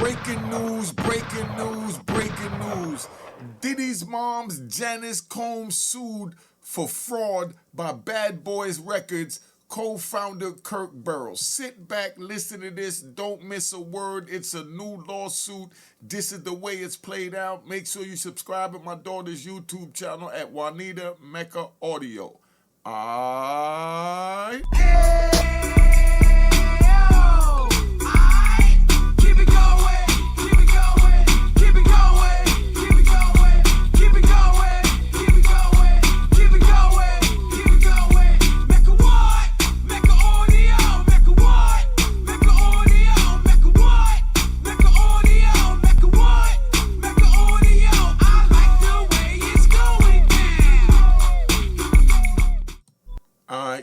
Breaking news, breaking news, breaking news. Diddy's mom's Janice Combs sued for fraud by Bad Boys Records co-founder Kirk Burrowes. Sit back, listen to this, don't miss a word. It's a new lawsuit. This is the way it's played out. Make sure you subscribe to my daughter's YouTube channel at Juanita Mecca Audio. Alright.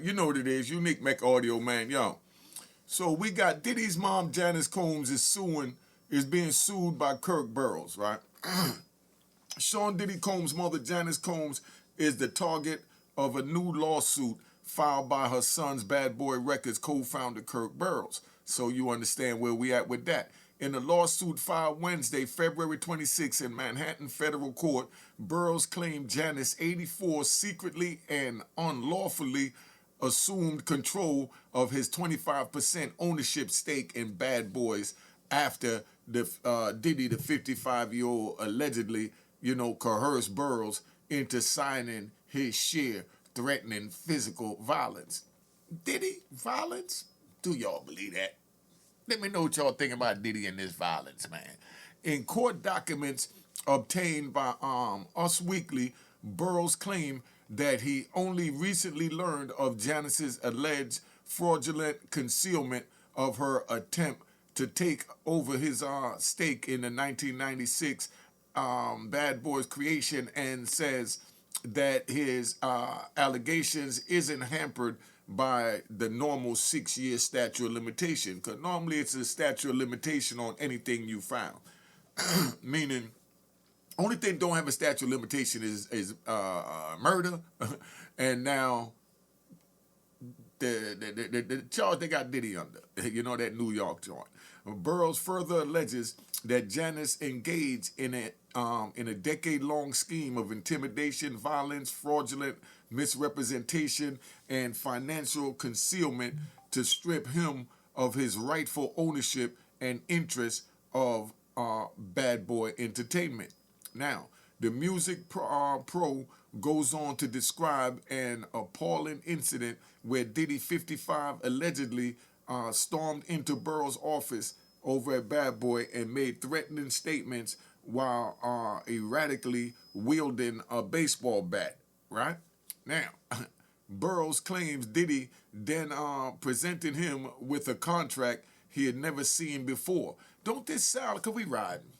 You know what it is, Unique Mecca Audio, man, yo. So we got Diddy's mom, Janice Combs, is being sued by Kirk Burrowes, right? Sean Diddy Combs' mother, Janice Combs, is the target of a new lawsuit filed by her son's Bad Boy Records co-founder Kirk Burrowes. So you understand where we at with that. In a lawsuit filed Wednesday, February 26 in Manhattan Federal Court, Burrowes claimed Janice, 84, secretly and unlawfully assumed control of his 25% ownership stake in Bad Boys after Diddy, the 55-year-old, allegedly, coerced Burrowes into signing his share, threatening physical violence. Diddy violence? Do y'all believe that? Let me know what y'all think about Diddy and this violence, man. In court documents obtained by Us Weekly, Burrowes claimed that he only recently learned of Janice's alleged fraudulent concealment of her attempt to take over his stake in the 1996 Bad Boys creation, and says that his allegations isn't hampered by the normal 6-year statute of limitation, because normally it's a statute of limitation on anything you found. Meaning, only thing don't have a statute of limitation is murder, and now the charge they got Diddy under, that New York joint. Burrowes further alleges that Janice engaged in a decade-long scheme of intimidation, violence, fraudulent misrepresentation, and financial concealment to strip him of his rightful ownership and interest of Bad Boy Entertainment. Now, the music pro goes on to describe an appalling incident where Diddy, 55, allegedly stormed into Burrowes' office over at Bad Boy and made threatening statements while erratically wielding a baseball bat, right? Now, Burrowes claims Diddy then presented him with a contract he had never seen before. Don't this sound, because we riding,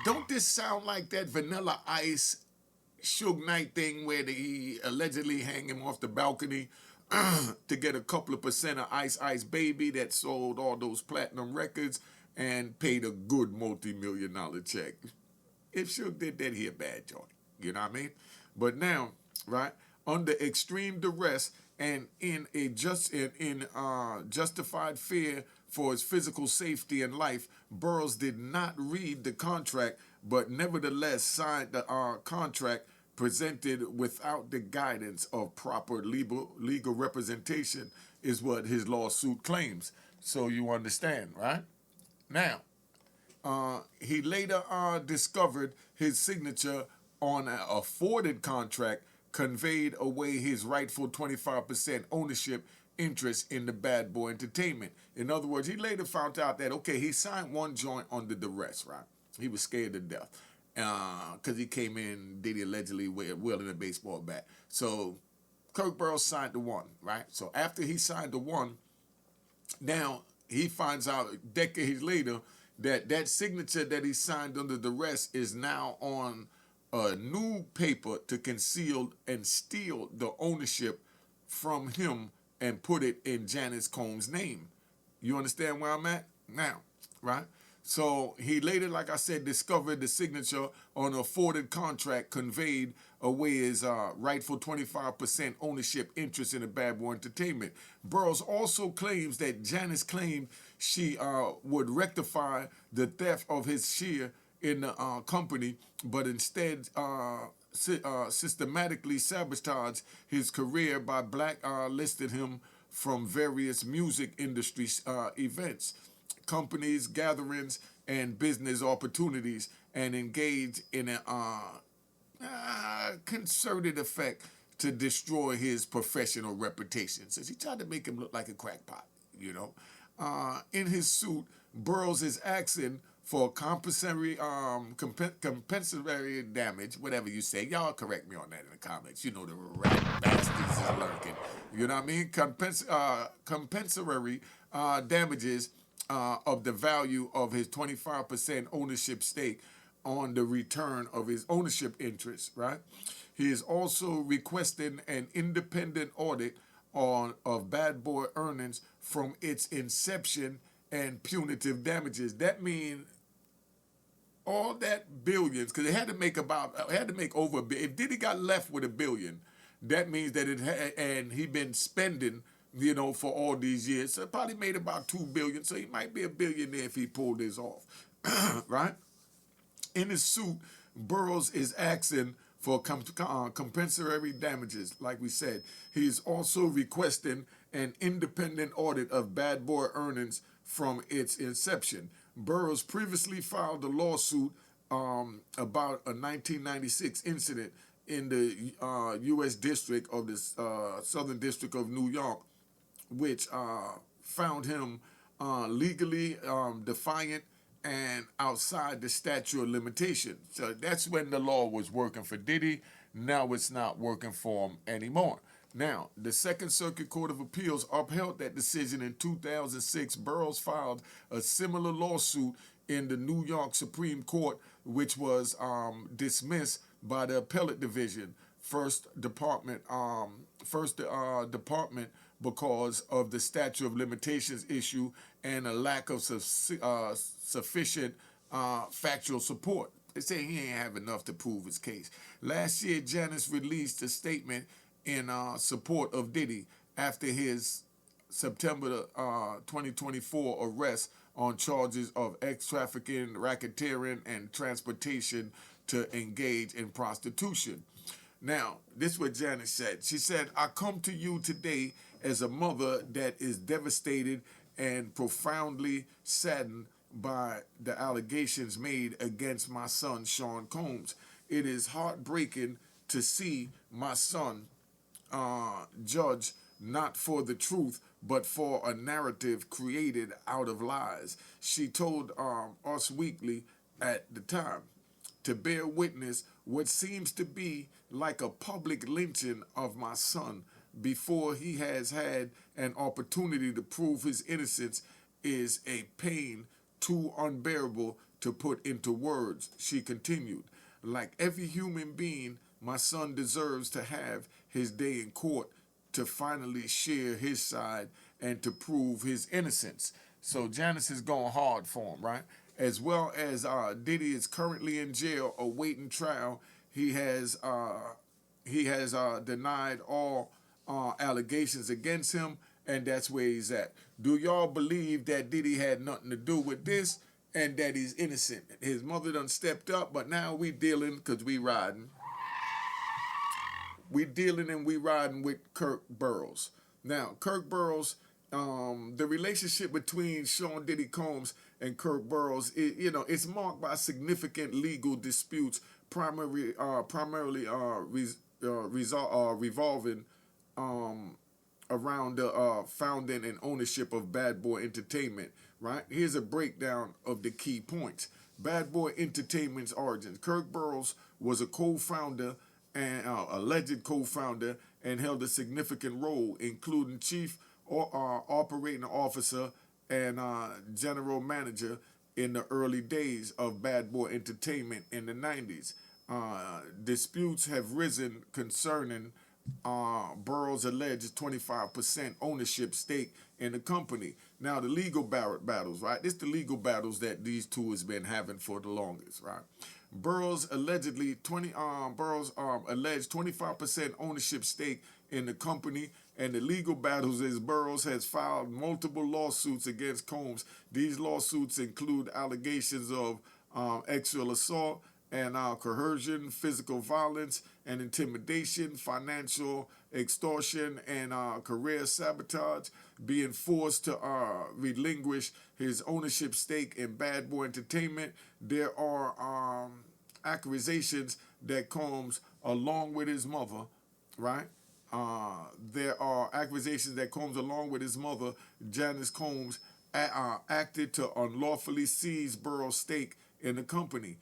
don't this sound like that Vanilla Ice Suge Knight thing where he allegedly hang him off the balcony to get a couple of percent of Ice Ice Baby that sold all those platinum records and paid a good multi-million-dollar check? If Suge did that, he a bad joint. You know what I mean? But now, right, under extreme duress and in a justified fear for his physical safety and life, Burrowes did not read the contract, but nevertheless signed the contract presented without the guidance of proper legal representation, is what his lawsuit claims. So you understand, right? Now, he later discovered his signature on an afforded contract conveyed away his rightful 25% ownership interest in the Bad Boy Entertainment. In other words, he later found out that, okay, he signed one joint under duress, right? He was scared to death because he came in, Diddy allegedly wielding a baseball bat. So Kirk Burrowes signed the one, right? So after he signed the one, now he finds out decades later that that signature that he signed under duress is now on a new paper to conceal and steal the ownership from him and put it in Janice Combs' name. You understand where I'm at? Now, right? So he later, like I said, discovered the signature on a forwarded contract conveyed away his rightful 25% ownership interest in the Bad Boy Entertainment. Burroughs also claims that Janice claimed she would rectify the theft of his share in the company, but instead systematically sabotaged his career by blacklisting him from various music industry events, companies, gatherings, and business opportunities, and engaged in a concerted effect to destroy his professional reputation. So he tried to make him look like a crackpot, you know. In his suit, Burroughs is asking for compensatory compensatory damage, whatever you say. Y'all correct me on that in the comments. You know the rat bastards is lurking. You know what I mean? Compensatory damages of the value of his 25% ownership stake on the return of his ownership interest, right? He is also requesting an independent audit of Bad Boy earnings from its inception and punitive damages. That means all that billions, because it had to make over a billion. If Diddy got left with a billion, that means that and he been spending, for all these years. So it probably made about 2 billion. So he might be a billionaire if he pulled this off, right? In his suit, Burroughs is asking for compensatory damages, like we said. He is also requesting an independent audit of Bad Boy earnings from its inception. Burroughs previously filed a lawsuit about a 1996 incident in the U.S. District of the Southern District of New York, which found him legally defiant and outside the statute of limitation. So that's when the law was working for Diddy. Now it's not working for him anymore. Now, the Second Circuit Court of Appeals upheld that decision in 2006. Burroughs filed a similar lawsuit in the New York Supreme Court, which was dismissed by the Appellate Division, First Department, because of the statute of limitations issue and a lack of sufficient factual support. They say he ain't have enough to prove his case. Last year, Janice released a statement in support of Diddy after his September 2024 arrest on charges of ex-trafficking, racketeering, and transportation to engage in prostitution. Now, this is what Janice said. She said, "I come to you today as a mother that is devastated and profoundly saddened by the allegations made against my son, Sean Combs. It is heartbreaking to see my son judged not for the truth, but for a narrative created out of lies." She told Us Weekly at the time to bear witness what seems to be like a public lynching of my son before he has had an opportunity to prove his innocence is a pain too unbearable to put into words. She continued, "Like every human being, my son deserves to have his day in court to finally share his side and to prove his innocence." So Janice is going hard for him, right? As well as Diddy is currently in jail awaiting trial. He has denied all allegations against him, and that's where he's at. Do y'all believe that Diddy had nothing to do with this and that he's innocent? His mother done stepped up, but now we dealing, because we riding. We dealing and we riding with Kirk Burrowes. Now, Kirk Burrowes, the relationship between Sean Diddy Combs and Kirk Burrowes, it's marked by significant legal disputes, primarily revolving around the founding and ownership of Bad Boy Entertainment, right? Here's a breakdown of the key points. Bad Boy Entertainment's origins. Kirk Burrowes was a co-founder and alleged co-founder and held a significant role, including chief or operating officer and general manager in the early days of Bad Boy Entertainment in the 90s. Disputes have risen concerning Burrowes alleged 25% ownership stake in the company. Now the legal battles, right? This the legal battles that these two has been having for the longest, right? Burrowes allegedly 20 Burrowes alleged 25% ownership stake in the company, and the legal battles is Burrowes has filed multiple lawsuits against Combs. These lawsuits include allegations of sexual assault and coercion, physical violence and intimidation, financial extortion, and career sabotage, being forced to relinquish his ownership stake in Bad Boy Entertainment. There are accusations that Combs, along with his mother, right? There are accusations that Combs, along with his mother, Janice Combs, acted to unlawfully seize Burrowes' stake in the company.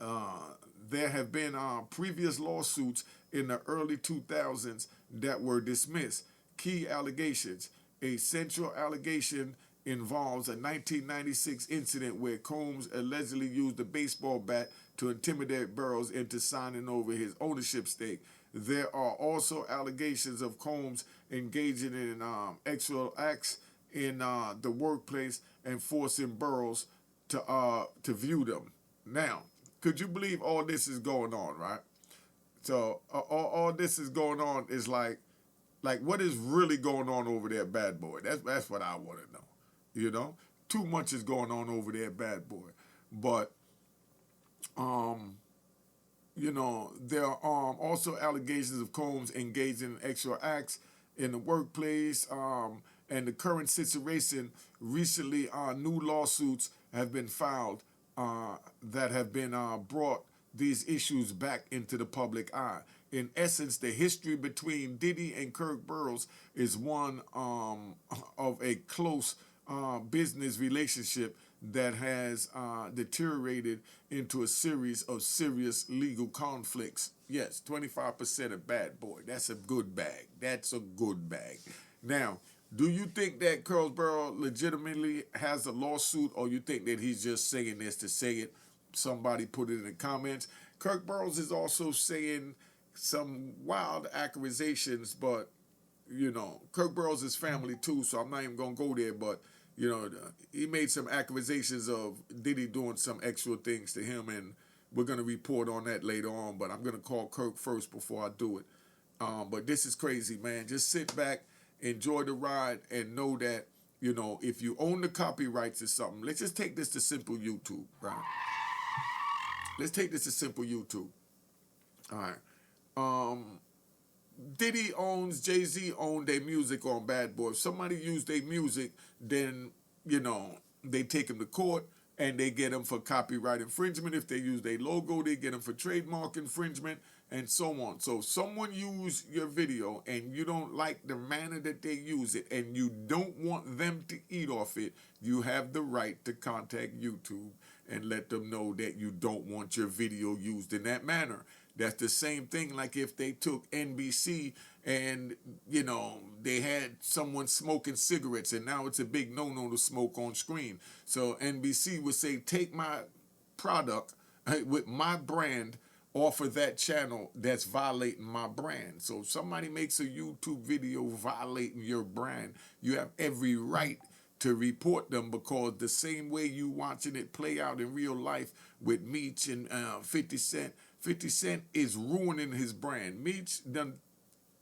Uh, there have been previous lawsuits in the early 2000s that were dismissed. Key allegations. A central allegation involves a 1996 incident where Combs allegedly used a baseball bat to intimidate Burrowes into signing over his ownership stake. There are also allegations of Combs engaging in sexual acts in the workplace and forcing Burrowes to view them. Now, could you believe all this is going on, right? So all this is going on is like what is really going on over there, Bad Boy? That's what I want to know. You know, too much is going on over there, Bad Boy. But um, there are also allegations of Combs engaging in extra acts in the workplace. And the current situation recently, new lawsuits have been filed that have been brought these issues back into the public eye. In essence, the history between Diddy and Kirk Burrowes is one of a close business relationship that has deteriorated into a series of serious legal conflicts. Yes, 25% of Bad Boy. That's a good bag. That's a good bag. Now, do you think that Kirk Burrowes legitimately has a lawsuit, or you think that he's just saying this to say it? Somebody put it in the comments. Kirk Burrowes is also saying some wild accusations, but Kirk Burrowes is family too, so I'm not even gonna go there. But he made some accusations of Diddy doing some extra things to him, and we're gonna report on that later on. But I'm gonna call Kirk first before I do it. But this is crazy, man. Just sit back, enjoy the ride, and know that if you own the copyrights to something, let's just take this to simple YouTube, right? Let's take this to simple YouTube. All right. Um, Diddy owns, Jay-Z owned their music on Bad Boy. If somebody used their music, then, they take them to court and they get them for copyright infringement. If they use their logo, they get them for trademark infringement and so on. So if someone use your video and you don't like the manner that they use it and you don't want them to eat off it, you have the right to contact YouTube and let them know that you don't want your video used in that manner. That's the same thing like if they took NBC and, they had someone smoking cigarettes and now it's a big no-no to smoke on screen. So NBC would say, take my product with my brand off of that channel that's violating my brand. So if somebody makes a YouTube video violating your brand, you have every right to report them, because the same way you watching it play out in real life with Meech and 50 Cent, 50 Cent is ruining his brand. Meech done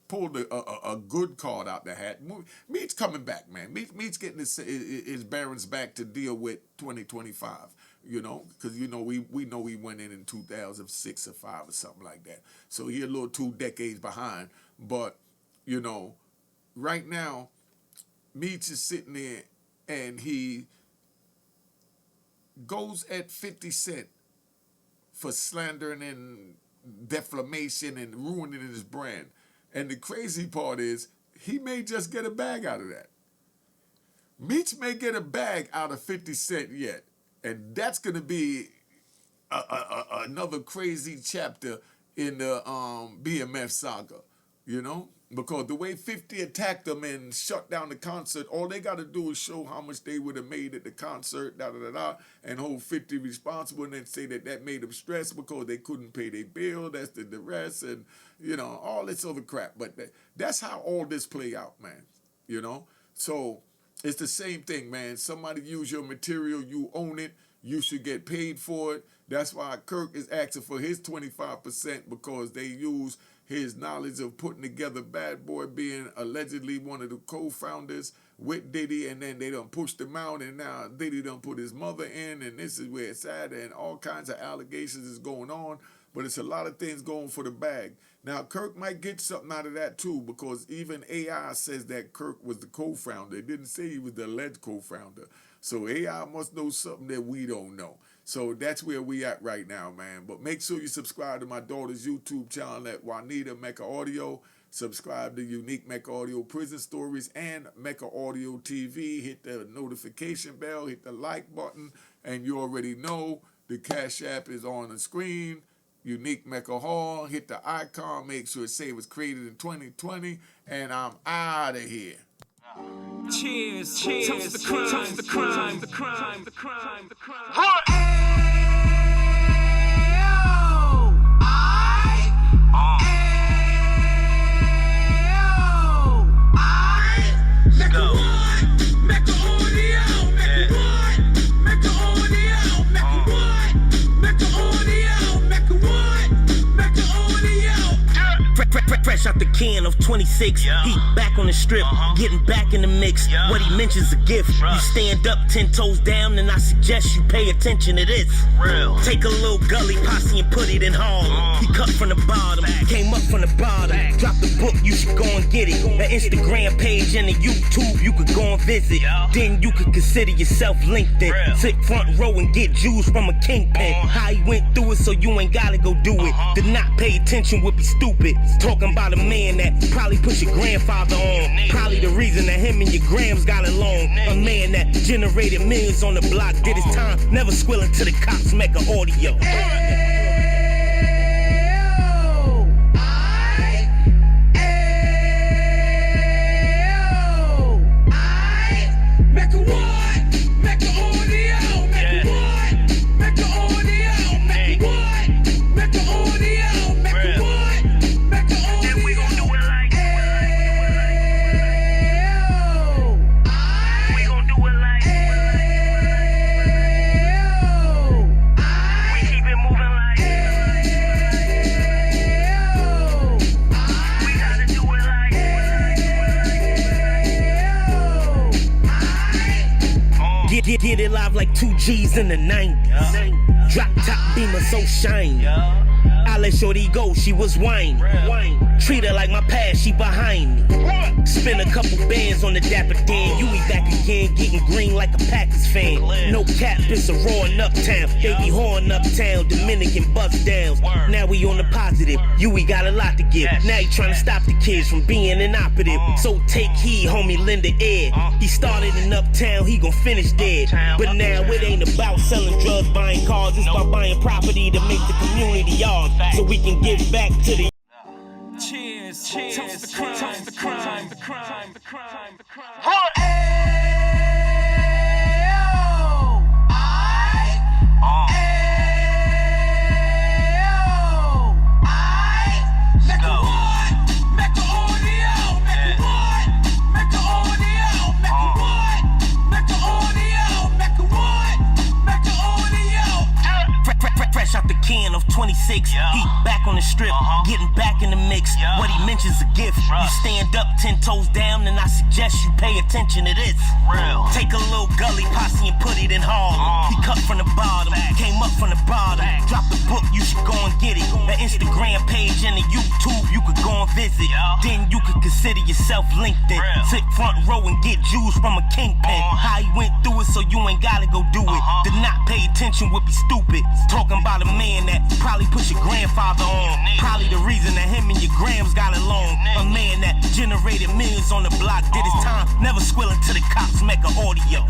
pulled a good card out the hat. Meech coming back, man. Meech getting his barons back to deal with 2025. Because we know he went in 2006 or 5 or something like that. So he a little 2 decades behind. But right now, Meech is sitting there and he goes at 50 Cent for slandering and defamation and ruining his brand. And the crazy part is, he may just get a bag out of that. Meech may get a bag out of 50 Cent yet. And that's going to be another crazy chapter in the BMF saga, Because the way 50 attacked them and shut down the concert, all they got to do is show how much they would have made at the concert, and hold 50 responsible, and then say that made them stressed because they couldn't pay their bill. That's the rest, and all this other crap. But that's how all this play out, man. So it's the same thing, man. Somebody use your material, you own it, you should get paid for it. That's why Kirk is asking for his 25%, because they use his knowledge of putting together Bad Boy, being allegedly one of the co-founders with Diddy, and then they done pushed him out, and now Diddy done put his mother in, and this is where it's at, and all kinds of allegations is going on, but it's a lot of things going for the bag. Now, Kirk might get something out of that too, because even AI says that Kirk was the co-founder. It didn't say he was the alleged co-founder. So AI must know something that we don't know. So that's where we at right now, man. But make sure you subscribe to my daughter's YouTube channel at Juanita Mecca Audio. Subscribe to Unique Mecca Audio Prison Stories and Mecca Audio TV. Hit the notification bell, hit the like button, and you already know the Cash App is on the screen. Unique Mecca Hall. Hit the icon. Make sure it say it was created in 2020. And I'm out of here. Cheers, cheers, toast the crime, toast the crime, the crime, the crime, the crime. Let's go. Mecca audio, Mecca what? Mecca audio, Mecca what? Mecca audio, Mecca what? Mecca audio. Fresh out the can of 26, he back on the strip, getting back in the mix. What he mentions a gift. You stand up 10 toes down, and I suggest you pay attention to this. Take a little gully posse and put it in Harlem. He cut from the bottom, came up from the bottom. Drop the book, you should go and get it. The Instagram page and the YouTube, you could go and visit. Then you could consider yourself LinkedIn. Sit front row and get Jews from a kingpin. How he went through it, so you ain't gotta go do it. To not pay attention would be stupid. Talking about a man that probably put your grandfather on. Probably the reason that him and your grams got along. A man that generated millions on the block, did his time, never squilling to the cops, make an audio. Get it live like 2 G's in the 90s. Drop top beamer so shiny. I let shorty go, she was whining. Treat her like my past, she behind me. Spin a couple bands on the dapper Dan. You be back again, getting green like a Packers fan. No cap, it's a roaring uptown. They be horn uptown, Dominican bust downs. Now we on the positive, we got a lot to give. Now he trying to stop the kids from being inoperative. So take heed, homie, lend a ear. He started in uptown, he gon' finish dead. But now it ain't about selling drugs, buying cars. It's about buying property to make the community ours, so we can give back to the. Cheers, cheers, toast the crime, toast the crime, the crime, the crime, the crime. Out the can of 26, he back on the strip, getting back in the mix. What he mentions a gift. You stand up 10 toes down, and I suggest you pay attention to this. Take a little gully posse and put it in Harlem. He cut from the bottom, came up from the bottom. Drop the book, you should go and get it. The Instagram page and the YouTube, you could go and visit. Then you could consider yourself LinkedIn. Sit front row and get Jews from a kingpin. How he went through it, so you ain't gotta go do it. To not pay attention would be stupid. Talking about a man that probably put your grandfather on. Probably the reason that him and your grams got along. A man that generated millions on the block, did his time, never squilling to the cops, make an audio.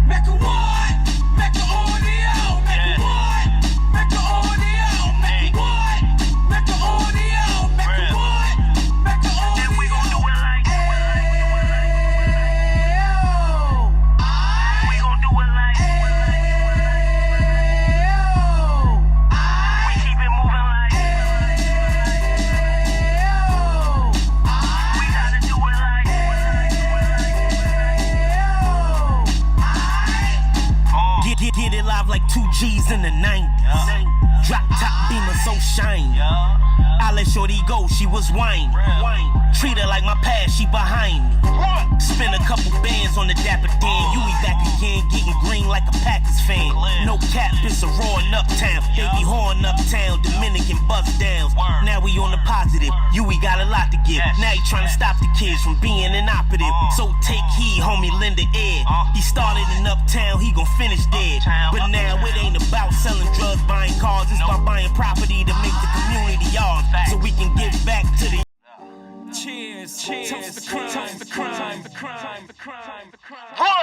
Mecca what? was whining. Treat her like my past, she behind me. Spend a couple bands on the Dapper Dan. Yui back again, getting green like a Packers fan. No cap, it's a roaring uptown. They be horn uptown, Dominican bust downs. Now we on the positive, Yui got a lot to give. Now he trying to stop the kids from being inoperative. So take heed, homie, lend a ear. He started in uptown, he gon' finish dead. But now it ain't about selling drugs, buying cars. It's about buying property to make the community ours, so we can give back to the. Cheers, cheers, toast the crime, the crime, the crime, the crime, the crime.